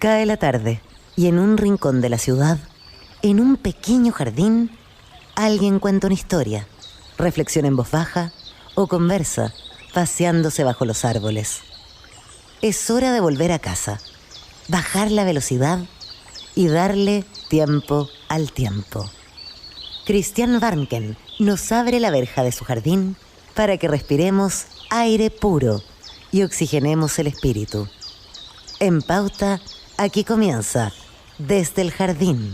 Cae la tarde y en un rincón de la ciudad, en un pequeño jardín, alguien cuenta una historia, reflexiona en voz baja o conversa, paseándose bajo los árboles. Es hora de volver a casa, bajar la velocidad y darle tiempo al tiempo. Christian Warnken nos abre la verja de su jardín para que respiremos aire puro y oxigenemos el espíritu. En Pauta, aquí comienza Desde el Jardín.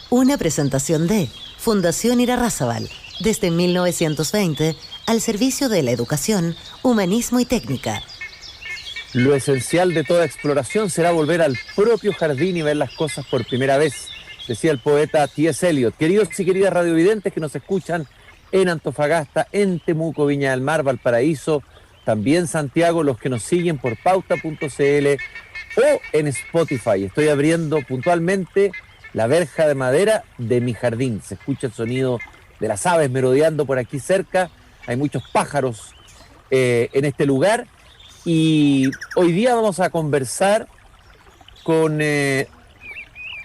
Una presentación de Fundación Irarrázaval, desde 1920, al servicio de la educación, humanismo y técnica. Lo esencial de toda exploración será volver al propio jardín y ver las cosas por primera vez, decía el poeta T.S. Eliot. Queridos y queridas radiovidentes que nos escuchan en Antofagasta, en Temuco, Viña del Mar, Valparaíso, también Santiago, los que nos siguen por pauta.cl o en Spotify. Estoy abriendo puntualmente la verja de madera de mi jardín. Se escucha el sonido de las aves merodeando por aquí cerca. Hay muchos pájaros en este lugar. Y hoy día vamos a conversar con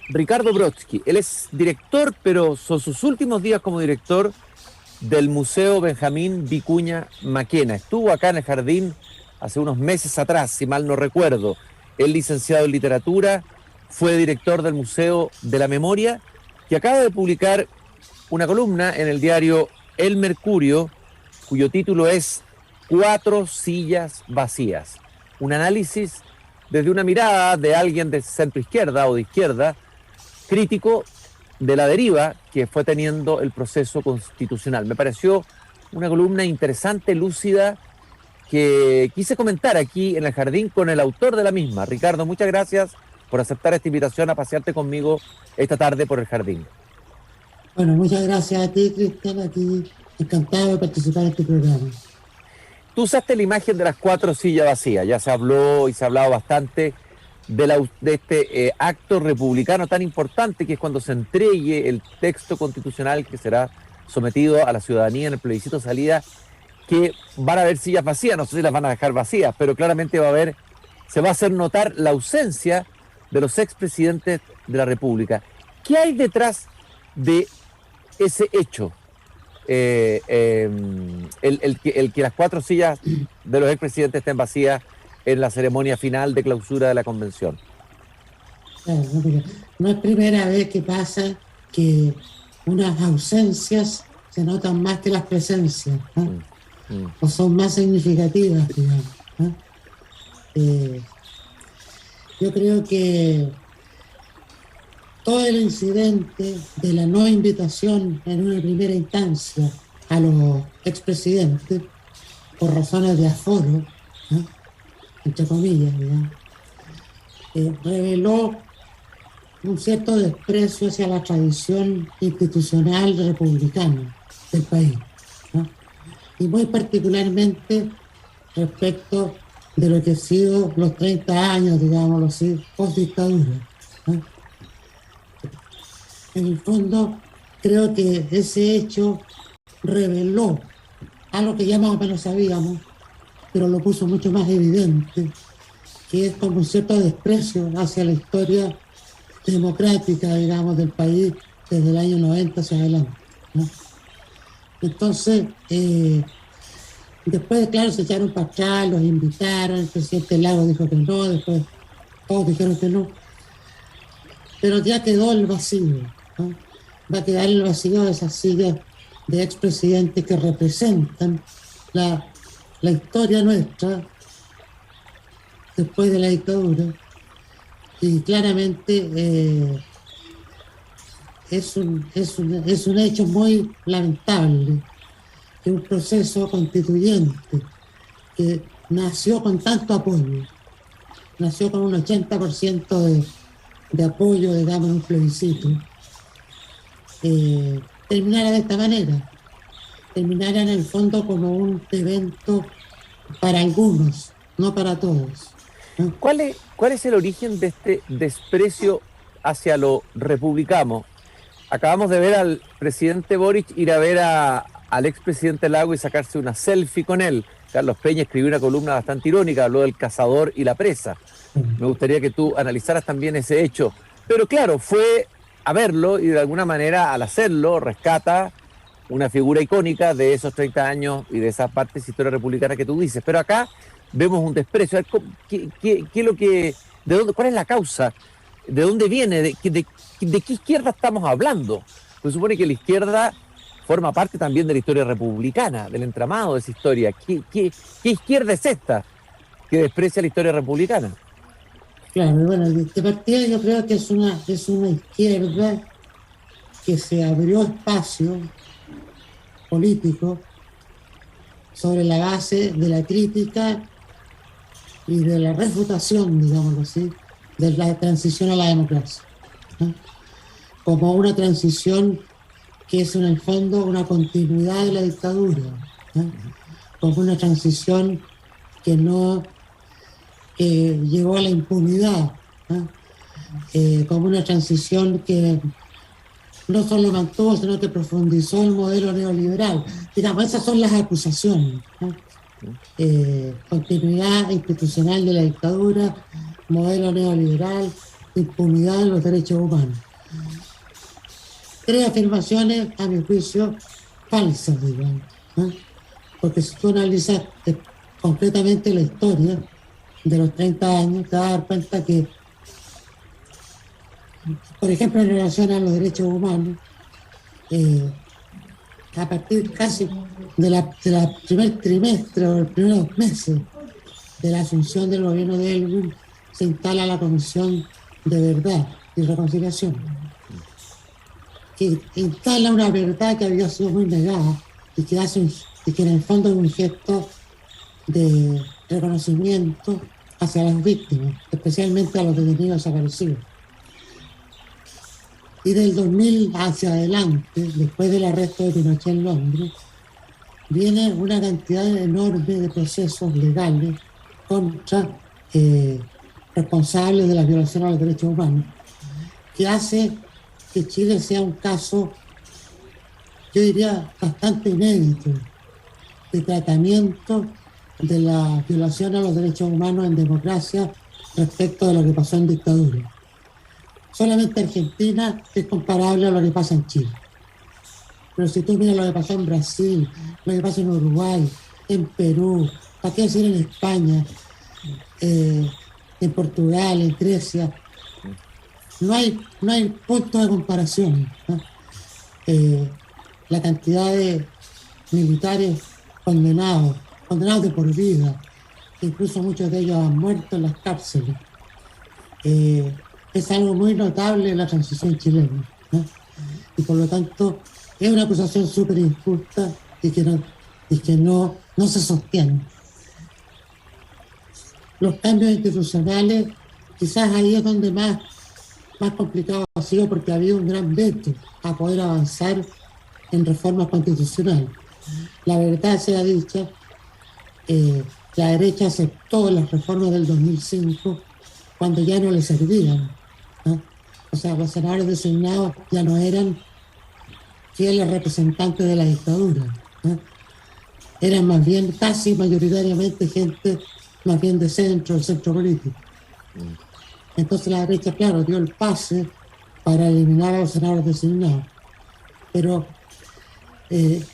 Ricardo Brodsky. Él es director, pero son sus últimos días como director del Museo Benjamín Vicuña Maquena. Estuvo acá en el jardín hace unos meses atrás, si mal no recuerdo. Él, licenciado en literatura, fue director del Museo de la Memoria y acaba de publicar una columna en el diario El Mercurio, cuyo título es 4 sillas vacías. Un análisis desde una mirada de alguien de centro izquierda o de izquierda, crítico de la deriva que fue teniendo el proceso constitucional. Me pareció una columna interesante, lúcida, que quise comentar aquí en el jardín con el autor de la misma. Ricardo, muchas gracias por aceptar esta invitación a pasearte conmigo esta tarde por el jardín. Bueno, muchas gracias a ti, Cristian, aquí encantado de participar en este programa. Tú usaste la imagen de las 4 sillas vacías, ya se habló y se ha hablado bastante de este acto republicano tan importante que es cuando se entregue el texto constitucional que será sometido a la ciudadanía en el plebiscito de salida, que van a haber sillas vacías, no sé si las van a dejar vacías, pero claramente se va a hacer notar la ausencia de los expresidentes de la República. ¿Qué hay detrás de ese hecho? El que las 4 sillas de los expresidentes estén vacías en la ceremonia final de clausura de la convención. Claro, no es primera vez que pasa que unas ausencias se notan más que las presencias, ¿no? O son más significativas, digamos, ¿no? Yo creo que todo el incidente de la no invitación en una primera instancia a los expresidentes por razones de aforo, ¿no?, entre comillas, digamos, reveló un cierto desprecio hacia la tradición institucional republicana del país, ¿no? Y muy particularmente respecto de lo que ha sido los 30 años, digámoslo así, post-dictadura, ¿no? En el fondo, creo que ese hecho reveló algo que ya más o menos sabíamos, pero lo puso mucho más evidente, que es como un cierto desprecio hacia la historia democrática, digamos, del país desde el año 90 hacia adelante, ¿no? Entonces, después, claro, se echaron para atrás, los invitaron, el presidente Lagos dijo que no, después todos dijeron que no, pero ya quedó el vacío, ¿no? Va a quedar el vacío de esas sillas de expresidentes que representan la historia nuestra después de la dictadura, y claramente es un hecho muy lamentable que un proceso constituyente que nació con tanto apoyo, nació con un 80% de apoyo, digamos, en un plebiscito, terminara de esta manera, terminara en el fondo como un evento para algunos, no para todos, ¿no? ¿Cuál es el origen de este desprecio hacia lo republicano? Acabamos de ver al presidente Boric ir a ver al expresidente Lagos y sacarse una selfie con él. Carlos Peña escribió una columna bastante irónica, habló del cazador y la presa. Me gustaría que tú analizaras también ese hecho. Pero claro, fue a verlo y de alguna manera al hacerlo rescata una figura icónica de esos 30 años y de esa parte de historia republicana que tú dices. Pero acá vemos un desprecio. A ver, ¿qué es lo que, de dónde, cuál es la causa? ¿De dónde viene? ¿De qué izquierda estamos hablando? Pues supone que la izquierda forma parte también de la historia republicana, del entramado de esa historia. ¿Qué izquierda es esta que desprecia la historia republicana? Claro, bueno, de partida yo creo que es una izquierda que se abrió espacio político sobre la base de la crítica y de la refutación, digámoslo así, de la transición a la democracia, ¿no? Como una transición que es en el fondo una continuidad de la dictadura, ¿no? Como una transición que no llegó a la impunidad, ¿no? Como una transición que no solo mantuvo, sino que profundizó el modelo neoliberal. Digamos, esas son las acusaciones, ¿no? Continuidad institucional de la dictadura, modelo neoliberal, impunidad de los derechos humanos. Tres afirmaciones, a mi juicio, falsas, digamos, ¿no? Porque si tú analizas concretamente la historia de los 30 años, te vas a dar cuenta que, por ejemplo, en relación a los derechos humanos, a partir casi de la primer trimestre o los primeros meses de la asunción del gobierno de Elwin, se instala la Comisión de Verdad y Reconciliación, que instala una verdad que había sido muy negada y que en el fondo es un gesto de reconocimiento hacia las víctimas, especialmente a los detenidos desaparecidos. Y del 2000 hacia adelante, después del arresto de Pinochet en Londres, viene una cantidad enorme de procesos legales contra responsables de la violación a los derechos humanos, que hace que Chile sea un caso, yo diría, bastante inédito de tratamiento de la violación a los derechos humanos en democracia respecto de lo que pasó en dictadura. Solamente Argentina es comparable a lo que pasa en Chile. Pero si tú miras lo que pasó en Brasil, lo que pasa en Uruguay, en Perú, ¿para qué decir en España, en Portugal, en Grecia? No hay punto de comparación, ¿no? La cantidad de militares condenados de por vida, incluso muchos de ellos han muerto en las cárceles. Es algo muy notable en la transición chilena, ¿no? Y por lo tanto es una acusación súper injusta y que no se sostiene. Los cambios institucionales, quizás ahí es donde más complicado ha sido, porque había un gran veto a poder avanzar en reformas constitucionales. La verdad sea dicha, la derecha aceptó las reformas del 2005 cuando ya no le servían, ¿no? O sea, los senadores designados ya no eran fieles representantes de la dictadura, ¿no? Eran más bien, casi mayoritariamente, gente más bien de centro, del centro político. Entonces la derecha, claro, dio el pase para eliminar a los senadores designados. Pero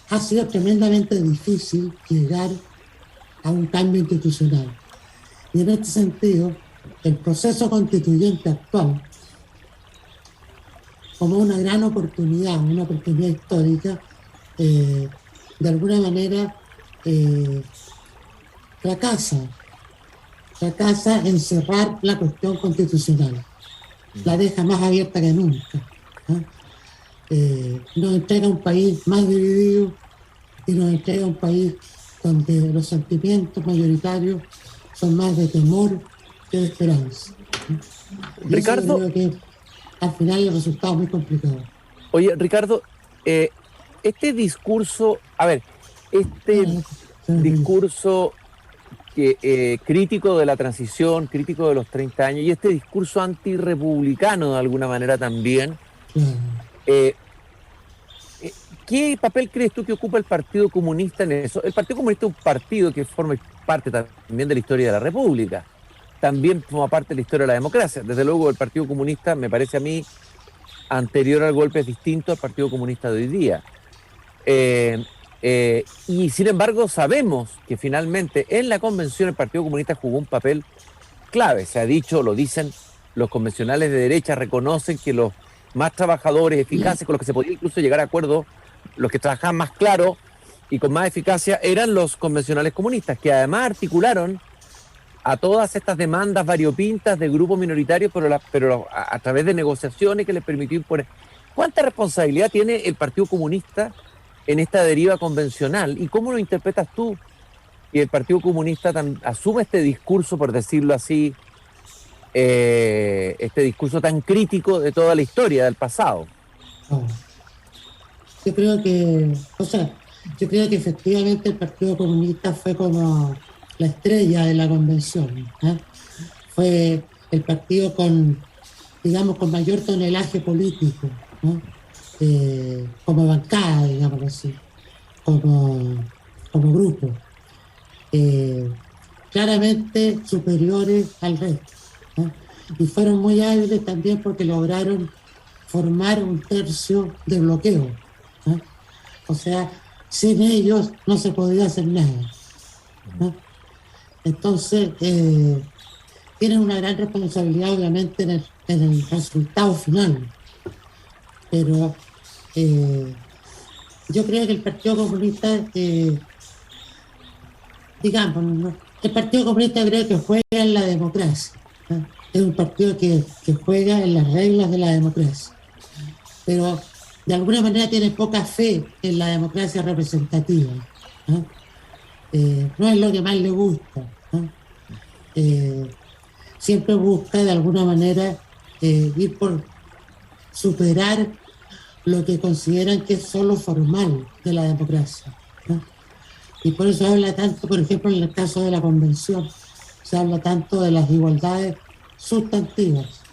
ha sido tremendamente difícil llegar a un cambio institucional. Y en este sentido, el proceso constituyente actual, como una gran oportunidad, una oportunidad histórica, de alguna manera fracasa en cerrar la cuestión constitucional. La deja más abierta que nunca, ¿no? Nos entrega un país más dividido y nos entrega un país donde los sentimientos mayoritarios son más de temor que de esperanza, ¿no? Y Ricardo, yo creo que al final el resultado es muy complicado. Oye, Ricardo, este discurso, discurso crítico de la transición, crítico de los 30 años, y este discurso antirrepublicano de alguna manera también, ¿qué papel crees tú que ocupa el Partido Comunista en eso? El Partido Comunista es un partido que forma parte también de la historia de la República, también forma parte de la historia de la democracia. Desde luego el Partido Comunista, me parece a mí, anterior al golpe es distinto al Partido Comunista de hoy día. Y sin embargo sabemos que finalmente en la convención el Partido Comunista jugó un papel clave. Se ha dicho, lo dicen los convencionales de derecha, reconocen que los más trabajadores, eficaces, con los que se podía incluso llegar a acuerdo, los que trabajaban más claro y con más eficacia, eran los convencionales comunistas, que además articularon a todas estas demandas variopintas de grupos minoritarios, pero a través de negociaciones que les permitió imponer. ¿Cuánta responsabilidad tiene el Partido Comunista en esta deriva convencional? ¿Y cómo lo interpretas tú? Y el Partido Comunista asume este discurso, por decirlo así, este discurso tan crítico de toda la historia del pasado. Yo creo que efectivamente el Partido Comunista fue como la estrella de la convención, ¿eh? Fue el partido con mayor tonelaje político, ¿no? Como bancada, digamos así, como grupo, claramente superiores al resto, ¿no? Y fueron muy hábiles también porque lograron formar un tercio de bloqueo, ¿no? O sea, sin ellos no se podía hacer nada, ¿no? Entonces, tienen una gran responsabilidad obviamente en el resultado final, pero yo creo que el Partido Comunista, ¿no? El Partido Comunista creo que juega en la democracia, ¿no? Es un partido que juega en las reglas de la democracia, pero de alguna manera tiene poca fe en la democracia representativa, ¿no? No es lo que más le gusta, ¿no? Siempre busca de alguna manera ir por superar lo que consideran que es solo formal de la democracia, ¿no? Y por eso habla tanto, por ejemplo, en el caso de la convención, se habla tanto de las igualdades sustantivas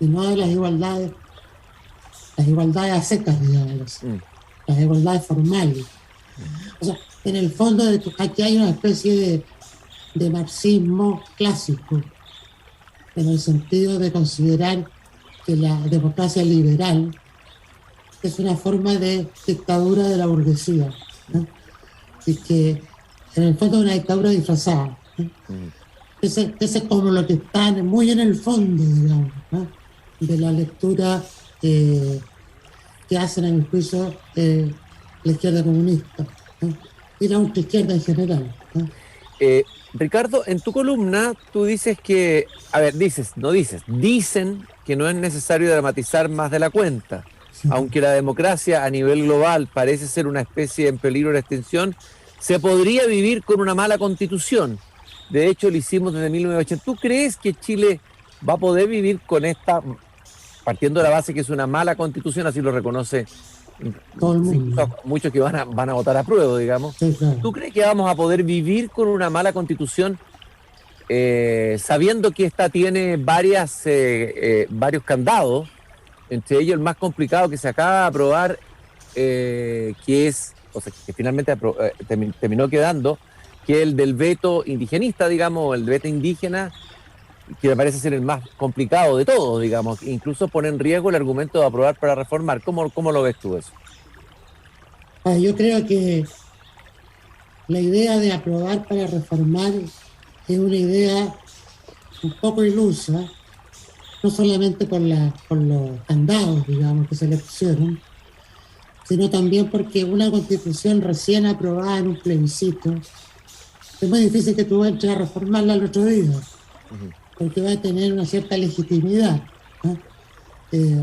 y no de las igualdades a secas, digamos, las igualdades formales. O sea, en el fondo aquí hay una especie de marxismo clásico, en el sentido de considerar que la democracia liberal es una forma de dictadura de la burguesía, ¿no? Y que en el fondo es una dictadura disfrazada, ¿no? Ese es como lo que está muy en el fondo, digamos, ¿no? De la lectura que hacen, a mi juicio, la izquierda comunista, ¿no? Y la ultraizquierda en general, ¿no? Ricardo, en tu columna tú dices que, dicen que no es necesario dramatizar más de la cuenta. Sí. Aunque la democracia a nivel global parece ser una especie en peligro de extinción, se podría vivir con una mala constitución. De hecho, lo hicimos desde 1980. ¿Tú crees que Chile va a poder vivir con esta, partiendo de la base que es una mala constitución, así lo reconoce todo el mundo, muchos que van a votar a prueba, digamos? Sí, claro. ¿Tú crees que vamos a poder vivir con una mala constitución sabiendo que esta tiene varios candados, entre ellos el más complicado que se acaba de aprobar, que finalmente terminó quedando, que es el del veto indigenista, digamos, el veto indígena, que me parece ser el más complicado de todos, digamos, incluso pone en riesgo el argumento de aprobar para reformar? ¿Cómo lo ves tú eso? Yo creo que la idea de aprobar para reformar es una idea un poco ilusa, no solamente por los candados, digamos, que se le pusieron, sino también porque una constitución recién aprobada en un plebiscito, es muy difícil que tú entres a reformarla al otro día, porque va a tener una cierta legitimidad, ¿no?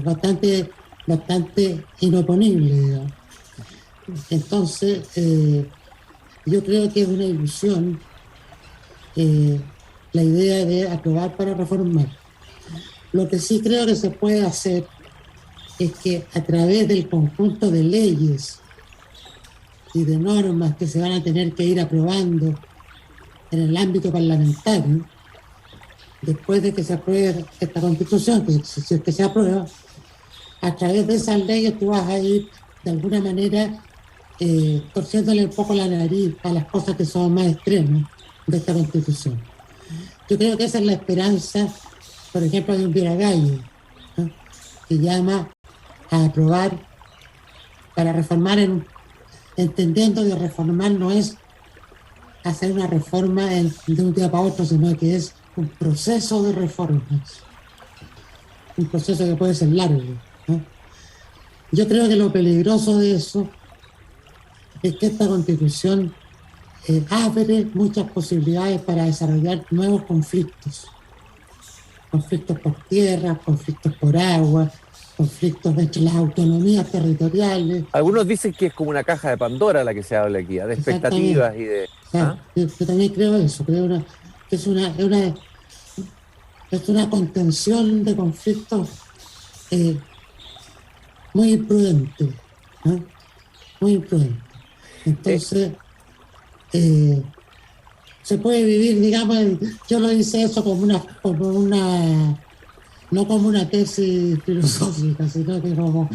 Bastante inoponible, digamos. Entonces, yo creo que es una ilusión la idea de aprobar para reformar. Lo que sí creo que se puede hacer es que a través del conjunto de leyes y de normas que se van a tener que ir aprobando en el ámbito parlamentario, después de que se apruebe esta constitución, si es que se aprueba, a través de esas leyes tú vas a ir de alguna manera torciéndole un poco la nariz a las cosas que son más extremas de esta Constitución. Yo creo que esa es la esperanza, por ejemplo, de un Viragallo, ¿no?, que llama a aprobar para reformar, entendiendo que reformar no es hacer una reforma de un día para otro, sino que es un proceso de reformas, un proceso que puede ser largo, ¿no? Yo creo que lo peligroso de eso es que esta Constitución abre muchas posibilidades para desarrollar nuevos conflictos por tierra, conflictos por agua, conflictos entre las autonomías territoriales. Algunos dicen que es como una caja de Pandora la que se habla aquí, de expectativas y de... O sea, yo también creo eso, creo que es una contención de conflictos muy imprudente, ¿no? Muy imprudente. Entonces, se puede vivir, digamos, yo lo hice eso como una no como una tesis filosófica, sino que como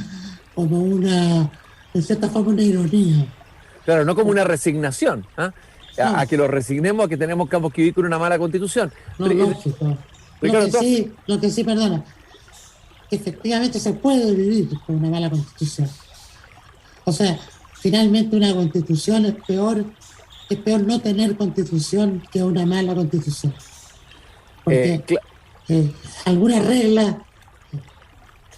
una, en cierta forma, una ironía. Claro, no como una resignación, ¿eh? A que lo resignemos a que tenemos que vivir con una mala Constitución. No, lógico. Lo que sí, perdona, efectivamente se puede vivir con una mala Constitución. O sea, finalmente una Constitución es peor no tener Constitución que una mala Constitución. Porque algunas reglas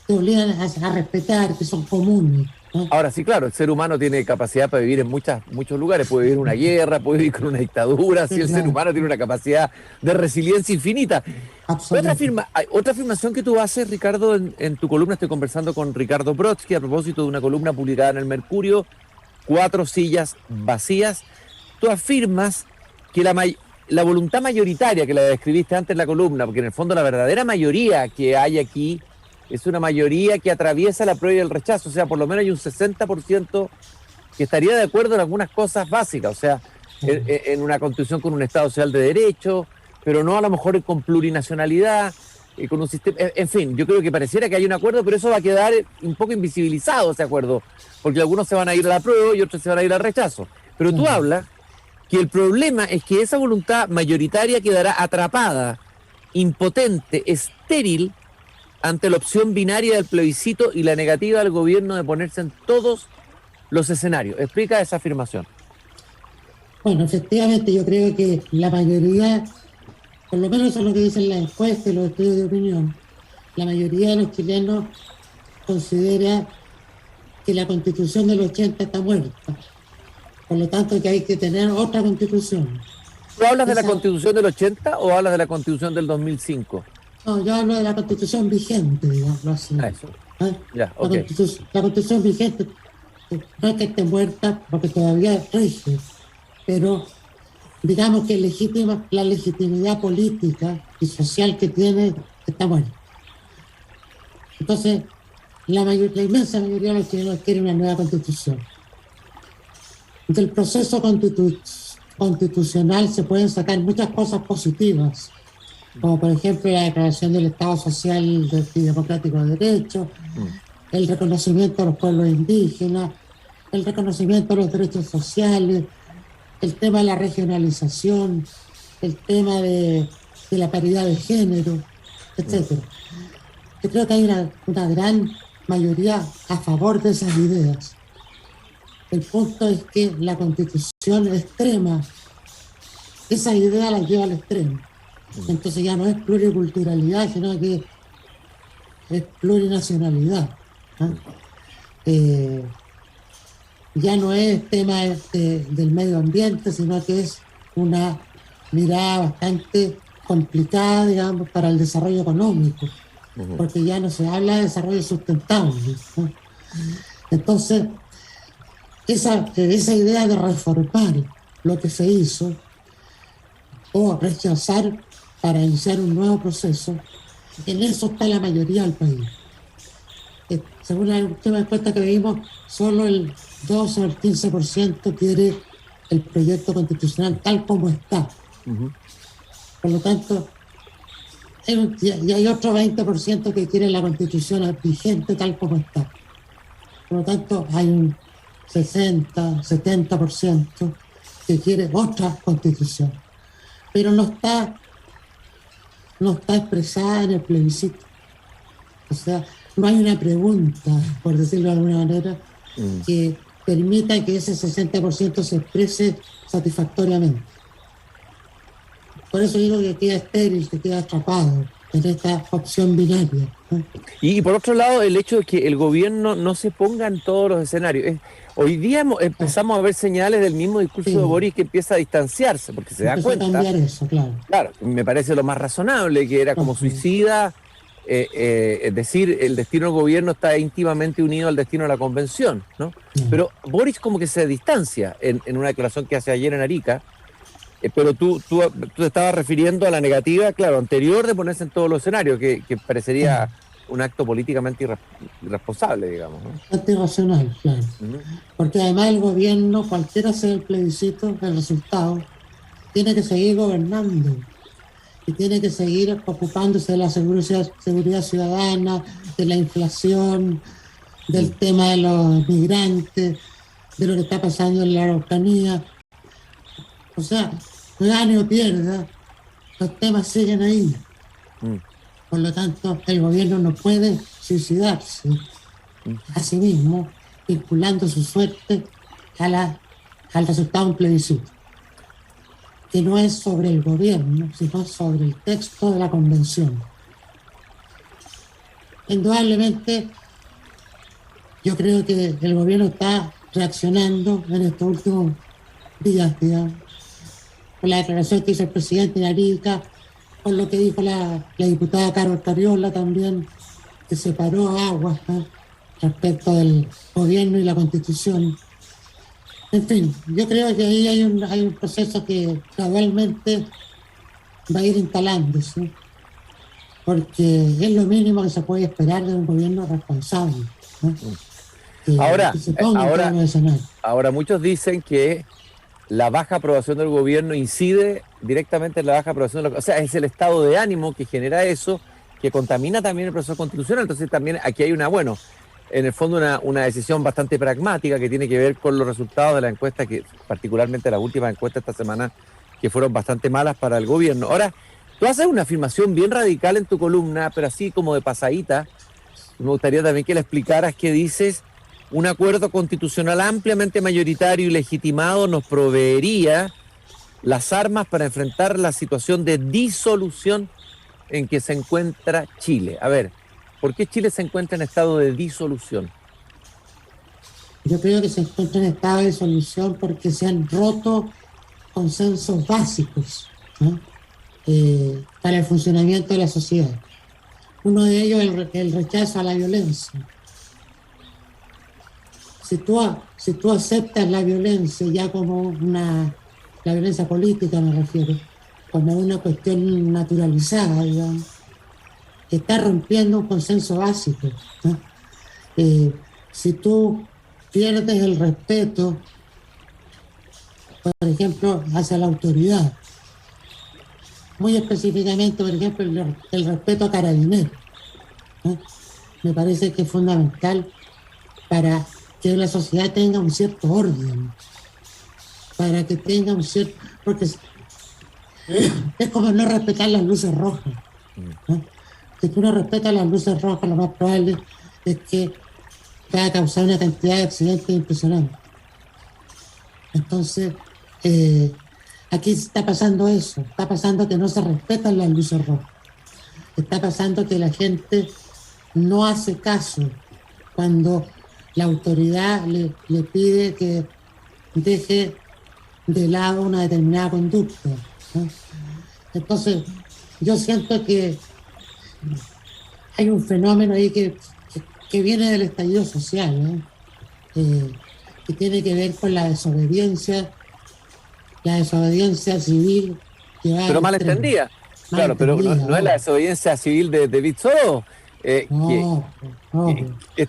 te obligan a respetar, que son comunes, ¿no? Ahora sí, claro, el ser humano tiene capacidad para vivir en muchos lugares, puede vivir en una guerra, puede vivir con una dictadura, sí, el ser humano tiene una capacidad de resiliencia infinita. Otra afirmación que tú haces, Ricardo, en tu columna, estoy conversando con Ricardo Brodsky a propósito de una columna publicada en el Mercurio, 4 sillas vacías. Tú afirmas que la voluntad mayoritaria, que la describiste antes en la columna, porque en el fondo la verdadera mayoría que hay aquí es una mayoría que atraviesa la prueba y el rechazo, o sea, por lo menos hay un 60% que estaría de acuerdo en algunas cosas básicas, o sea, en una constitución con un Estado social de derecho, pero no a lo mejor con plurinacionalidad, con un sistema, en fin, yo creo que pareciera que hay un acuerdo, pero eso va a quedar un poco invisibilizado, ese acuerdo, porque algunos se van a ir a la prueba y otros se van a ir al rechazo. Pero tú hablas que el problema es que esa voluntad mayoritaria quedará atrapada, impotente, estéril, ante la opción binaria del plebiscito y la negativa del gobierno de ponerse en todos los escenarios. Explica esa afirmación. Bueno, efectivamente yo creo que la mayoría, por lo menos eso es lo que dicen las encuestas y los estudios de opinión, la mayoría de los chilenos considera que la Constitución del 80 está muerta. Por lo tanto, que hay que tener otra Constitución. ¿Tú hablas de la Constitución del 80 o hablas de la Constitución del 2005? No, yo hablo de la Constitución vigente, digamos así. Eso. Ya, okay. La Constitución vigente no es que esté muerta porque todavía rige, pero digamos que la legitimidad política y social que tiene está muerta. Entonces, la inmensa mayoría de los chilenos quiere una nueva Constitución. Del proceso constitucional se pueden sacar muchas cosas positivas, como por ejemplo la declaración del Estado Social y Democrático de Derecho, el reconocimiento a los pueblos indígenas, el reconocimiento a los derechos sociales, el tema de la regionalización, el tema de la paridad de género, etc. Yo creo que hay una gran mayoría a favor de esas ideas. El punto es que la Constitución extrema, esa idea la lleva al extremo. Entonces ya no es pluriculturalidad, sino que es plurinacionalidad, ¿no? Ya no es tema del medio ambiente, sino que es una mirada bastante complicada, digamos, para el desarrollo económico, porque ya no se habla de desarrollo sustentable, ¿no? Entonces, esa idea de reformar lo que se hizo o rechazar para iniciar un nuevo proceso, en eso está la mayoría del país. Según la última encuesta que vimos, solo el 12 o el 15% quiere el proyecto constitucional tal como está. Por lo tanto, y hay otro 20% que quiere la Constitución vigente tal como está. Por lo tanto, hay un 60, 70% que quiere otra constitución, pero no está expresada en el plebiscito. O sea, no hay una pregunta, por decirlo de alguna manera, que permita que ese 60% se exprese satisfactoriamente. Por eso digo que queda estéril, que queda atrapado en esta opción binaria, ¿no? Y por otro lado, el hecho de que el gobierno no se ponga en todos los escenarios. Hoy día empezamos a ver señales del mismo discurso de Boris, que empieza a distanciarse, porque se da cuenta. A cambiar eso, claro. Claro, me parece lo más razonable, que era como suicida, es decir, el destino del gobierno está íntimamente unido al destino de la convención, ¿no? Pero Boris como que se distancia en una declaración que hace ayer en Arica. Pero tú te estabas refiriendo a la negativa, claro, anterior de ponerse en todos los escenarios, que parecería un acto políticamente irresponsable, digamos, ¿no? Antirracional, claro. Porque además el gobierno, cualquiera sea el plebiscito, el resultado, tiene que seguir gobernando y tiene que seguir ocupándose de la seguridad ciudadana, de la inflación, del tema de los migrantes, de lo que está pasando en la Araucanía. O sea, gane o pierda, los temas siguen ahí. Por lo tanto, el gobierno no puede suicidarse a sí mismo, vinculando su suerte al resultado de un plebiscito, que no es sobre el gobierno, sino sobre el texto de la convención. Indudablemente, yo creo que el gobierno está reaccionando en estos últimos días, digamos, con la declaración que hizo el presidente en Arica, con lo que dijo la diputada Carol Cariola también, que separó aguas, ¿no?, respecto del gobierno y la Constitución. En fin, yo creo que ahí hay un proceso que gradualmente va a ir instalándose, porque es lo mínimo que se puede esperar de un gobierno responsable, ¿no? Que se ponga en todos los escenarios. Ahora muchos dicen que la baja aprobación del gobierno incide directamente en la baja aprobación o sea, es el estado de ánimo que genera eso, que contamina también el proceso constitucional. Entonces también aquí hay en el fondo una decisión bastante pragmática que tiene que ver con los resultados de la encuesta, que particularmente las últimas encuestas esta semana, que fueron bastante malas para el gobierno. Ahora, tú haces una afirmación bien radical en tu columna, pero así como de pasadita. Me gustaría también que le explicaras qué dices. Un acuerdo constitucional ampliamente mayoritario y legitimado nos proveería las armas para enfrentar la situación de disolución en que se encuentra Chile. A ver, ¿por qué Chile se encuentra en estado de disolución? Yo creo que se encuentra en estado de disolución porque se han roto consensos básicos, ¿no?, para el funcionamiento de la sociedad. Uno de ellos es el rechazo a la violencia. Si tú aceptas la violencia ya como la violencia política me refiero, como una cuestión naturalizada, digamos, estás rompiendo un consenso básico, ¿no? Si tú pierdes el respeto, por ejemplo, hacia la autoridad, muy específicamente, por ejemplo, el respeto a Carabineros, ¿no?, me parece que es fundamental para que la sociedad tenga un cierto orden, para que tenga un cierto... Porque es como no respetar las luces rojas, ¿no? Si tú no respetas las luces rojas, lo más probable es que va a causar una cantidad de accidentes impresionantes. Entonces, aquí está pasando eso, está pasando que no se respetan las luces rojas, está pasando que la gente no hace caso cuando la autoridad le pide que deje de lado una determinada conducta, ¿no? Entonces, yo siento que hay un fenómeno ahí que viene del estallido social, ¿no?, que tiene que ver con la desobediencia civil. Pero mal entendida. Claro, pero no es la desobediencia civil de Vizoro. Esta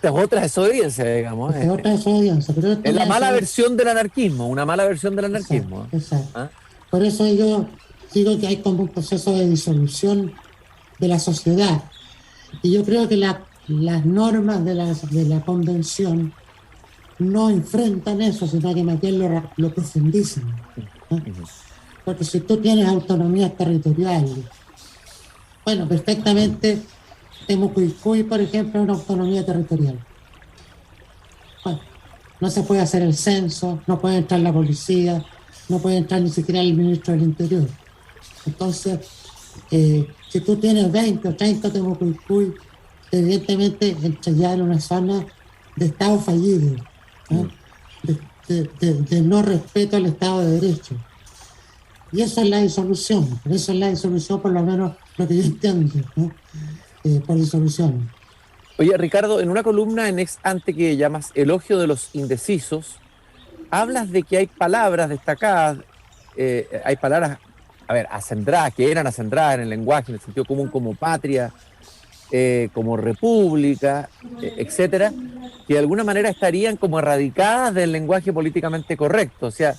es otra desobediencia, digamos. Esta es otra desobediencia. Pero es la mala versión del anarquismo, una mala versión del anarquismo. Exacto. ¿Ah? Por eso yo digo que hay como un proceso de disolución de la sociedad. Y yo creo que las normas de la convención no enfrentan eso, sino que más bien lo profundizan, ¿no? Porque si tú tienes autonomías territoriales, bueno, perfectamente, Temucuicui, por ejemplo, es una autonomía territorial. Bueno, no se puede hacer el censo, no puede entrar la policía, no puede entrar ni siquiera el ministro del Interior. Entonces, si tú tienes 20 o 30 Temucuicui, evidentemente entras ya en una zona de Estado fallido, ¿no? De no respeto al Estado de Derecho. Y eso es la disolución, por lo menos lo que yo entiendo, ¿no? Por disolución. Oye, Ricardo, en una columna en Ex Ante que llamas Elogio de los Indecisos, hablas de que hay palabras destacadas, hay palabras, a ver, acendradas, que eran acendradas en el lenguaje, en el sentido común, como patria, como república, etcétera, que de alguna manera estarían como erradicadas del lenguaje políticamente correcto, o sea,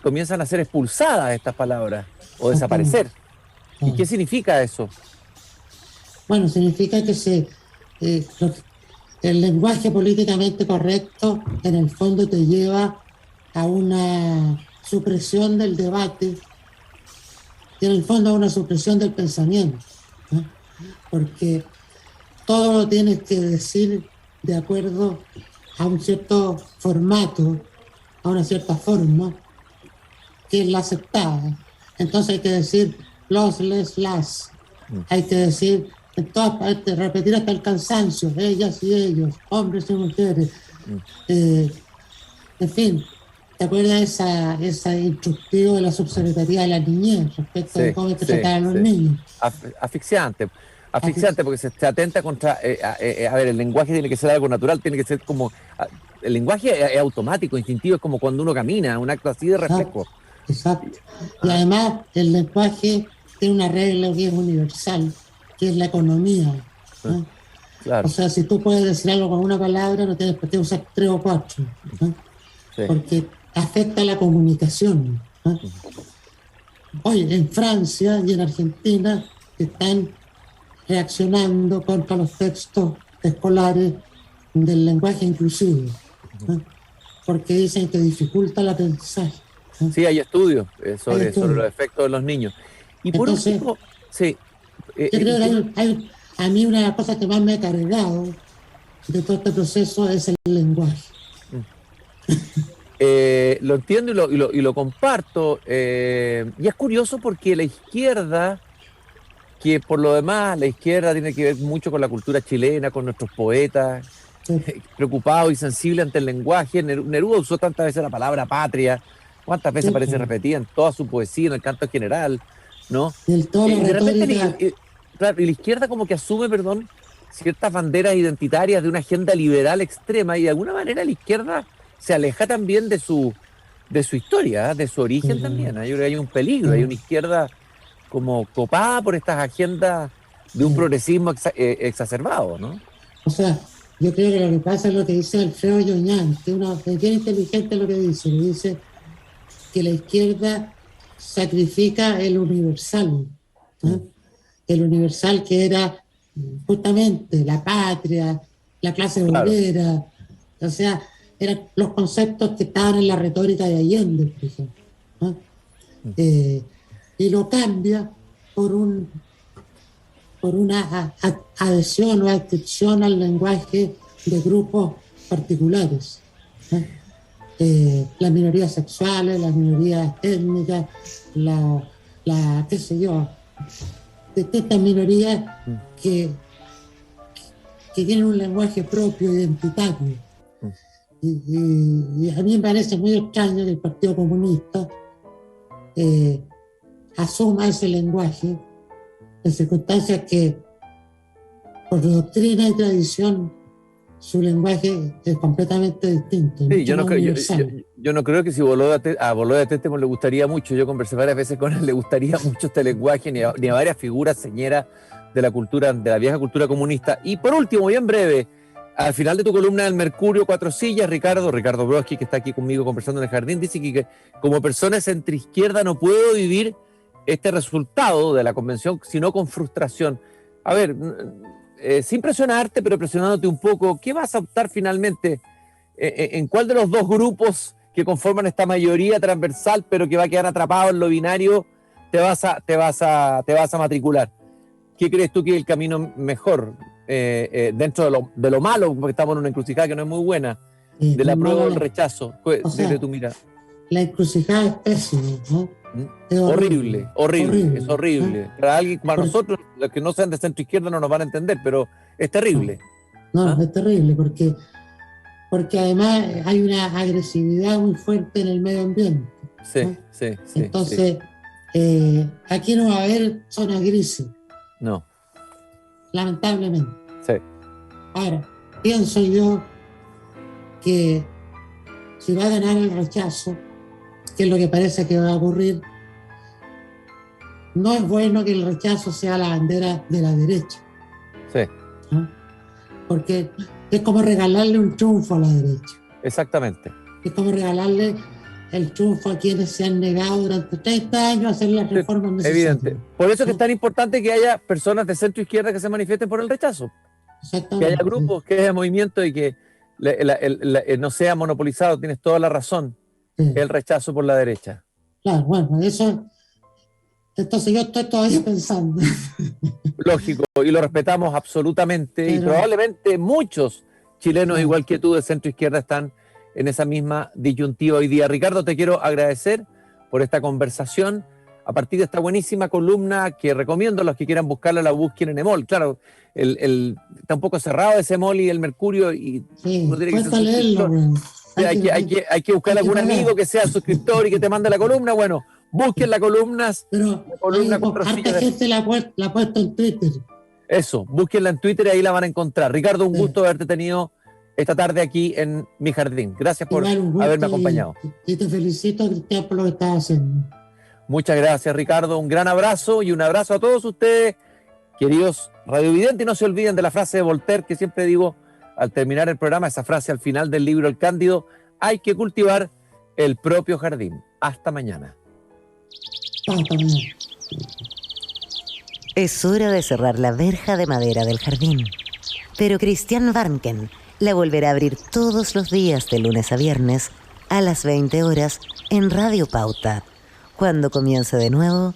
comienzan a ser expulsadas estas palabras o desaparecer. ¿Y qué significa eso? Bueno, significa que el lenguaje políticamente correcto en el fondo te lleva a una supresión del debate y en el fondo a una supresión del pensamiento, ¿no? Porque todo lo tienes que decir de acuerdo a un cierto formato, a una cierta forma, que es la aceptada. Entonces hay que decir los, les, las. Hay que decir en todas partes, repetir hasta el cansancio, ellas y ellos, hombres y mujeres. En fin, ¿te acuerdas esa instructivo de la subsecretaría de la niñez respecto de cómo hay que tratar a los niños? Asfixiante. Asfixiante porque se atenta contra... a ver, el lenguaje tiene que ser algo natural, tiene que ser como... el lenguaje es automático, instintivo, es como cuando uno camina, un acto así de reflejo. Exacto. Y además el lenguaje tiene una regla que es universal, que es la economía, ¿no? Claro. O sea, si tú puedes decir algo con una palabra, no tienes por qué usar 3 o 4, ¿no? Sí. Porque afecta la comunicación, ¿no? Hoy en Francia y en Argentina están reaccionando contra los textos escolares del lenguaje inclusivo, ¿no? Porque dicen que dificulta el aprendizaje. Sí, hay estudios sobre los efectos de los niños. Y por Entonces, último, sí. Yo creo que a mí una de las cosas que más me ha cargado de todo este proceso es el lenguaje. Lo entiendo y lo comparto. Y es curioso porque la izquierda, que por lo demás la izquierda tiene que ver mucho con la cultura chilena, con nuestros poetas, sí, preocupados y sensibles ante el lenguaje. Neruda usó tantas veces la palabra patria. ¿Cuántas veces aparece repetida en toda su poesía, en el canto general, ¿no? Y de repente claro, y la izquierda como que asume, ciertas banderas identitarias de una agenda liberal extrema, y de alguna manera la izquierda se aleja también de su historia, de su origen también. Yo creo que hay un peligro, hay una izquierda como copada por estas agendas de un progresismo exacerbado, ¿no? O sea, yo creo que lo que pasa es lo que dice Alfredo Yoñán, que es bien inteligente lo que dice que la izquierda sacrifica el universal, ¿no? El universal que era justamente la patria, la clase obrera, o sea, eran los conceptos que estaban en la retórica de Allende, por ejemplo, ¿no? Y lo cambia por una adhesión o adscripción al lenguaje de grupos particulares, ¿no? Las minorías sexuales, las minorías étnicas, qué sé yo, de estas minorías que tienen un lenguaje propio, identitario. Y a mí me parece muy extraño que el Partido Comunista asuma ese lenguaje en circunstancias que, por doctrina y tradición, su lenguaje es completamente distinto. Sí, yo no creo que si a Boloda Tétemo le gustaría mucho, yo conversé varias veces con él, le gustaría mucho este lenguaje, ni a varias figuras señeras de la cultura, de la vieja cultura comunista. Y por último, bien breve, al final de tu columna del Mercurio, 4 sillas, Ricardo Brodsky, que está aquí conmigo conversando en el jardín, dice que como persona centroizquierda no puedo vivir este resultado de la convención, sino con frustración. A ver, sin presionarte, pero presionándote un poco, ¿qué vas a optar finalmente? en cuál de los dos grupos que conforman esta mayoría transversal, pero que va a quedar atrapado en lo binario, te vas a matricular. ¿Qué crees tú que es el camino mejor dentro de lo malo, porque estamos en una encrucijada que no es muy buena, de la prueba o el rechazo, desde tu mirada? La encrucijada es pésima, ¿no? Es horrible, es horrible. Para alguien, para nosotros, los que no sean de centro izquierda no nos van a entender, pero es terrible. No, es terrible, porque además hay una agresividad muy fuerte en el medio ambiente. Sí, ¿no? sí. Entonces, aquí no va a haber zonas grises. No. Lamentablemente. Sí. Ahora, pienso yo que si va a ganar el rechazo, que es lo que parece que va a ocurrir, no es bueno que el rechazo sea la bandera de la derecha. Sí. ¿No? Porque es como regalarle un triunfo a la derecha. Exactamente. Es como regalarle el triunfo a quienes se han negado durante 30 años a hacer las reformas necesarias. Evidente. Por eso es que es tan importante que haya personas de centro izquierda que se manifiesten por el rechazo. Exactamente. Que haya grupos, que haya movimiento y que no sea monopolizado. Tienes toda la razón. Sí. El rechazo por la derecha. Claro, bueno, eso. Entonces yo estoy todavía pensando. Lógico, y lo respetamos absolutamente. Pero, y probablemente muchos chilenos, igual que tú, de centro izquierda, están en esa misma disyuntiva hoy día. Ricardo, te quiero agradecer por esta conversación. A partir de esta buenísima columna que recomiendo a los que quieran buscarla, la busquen en Emol. Claro, está un poco cerrado ese Emol y el Mercurio. Y sí, cuesta leerlo, bueno. Hay que buscar algún amigo que sea suscriptor y que te mande la columna. Bueno, busquen las columnas. Pero la columna harta gente la ha puesto en Twitter. Eso, búsquenla en Twitter y ahí la van a encontrar. Ricardo, un gusto haberte tenido esta tarde aquí en mi jardín. Gracias por haberme acompañado. Y te felicito, Cristian, por lo que estás haciendo. Muchas gracias, Ricardo. Un gran abrazo y un abrazo a todos ustedes, queridos radiovidentes. Y no se olviden de la frase de Voltaire que siempre digo al terminar el programa, esa frase al final del libro El Cándido: hay que cultivar el propio jardín. Hasta mañana. Hasta mañana. Es hora de cerrar la verja de madera del jardín. Pero Christian Warnken la volverá a abrir todos los días de lunes a viernes a las 20 horas en Radio Pauta, cuando comience de nuevo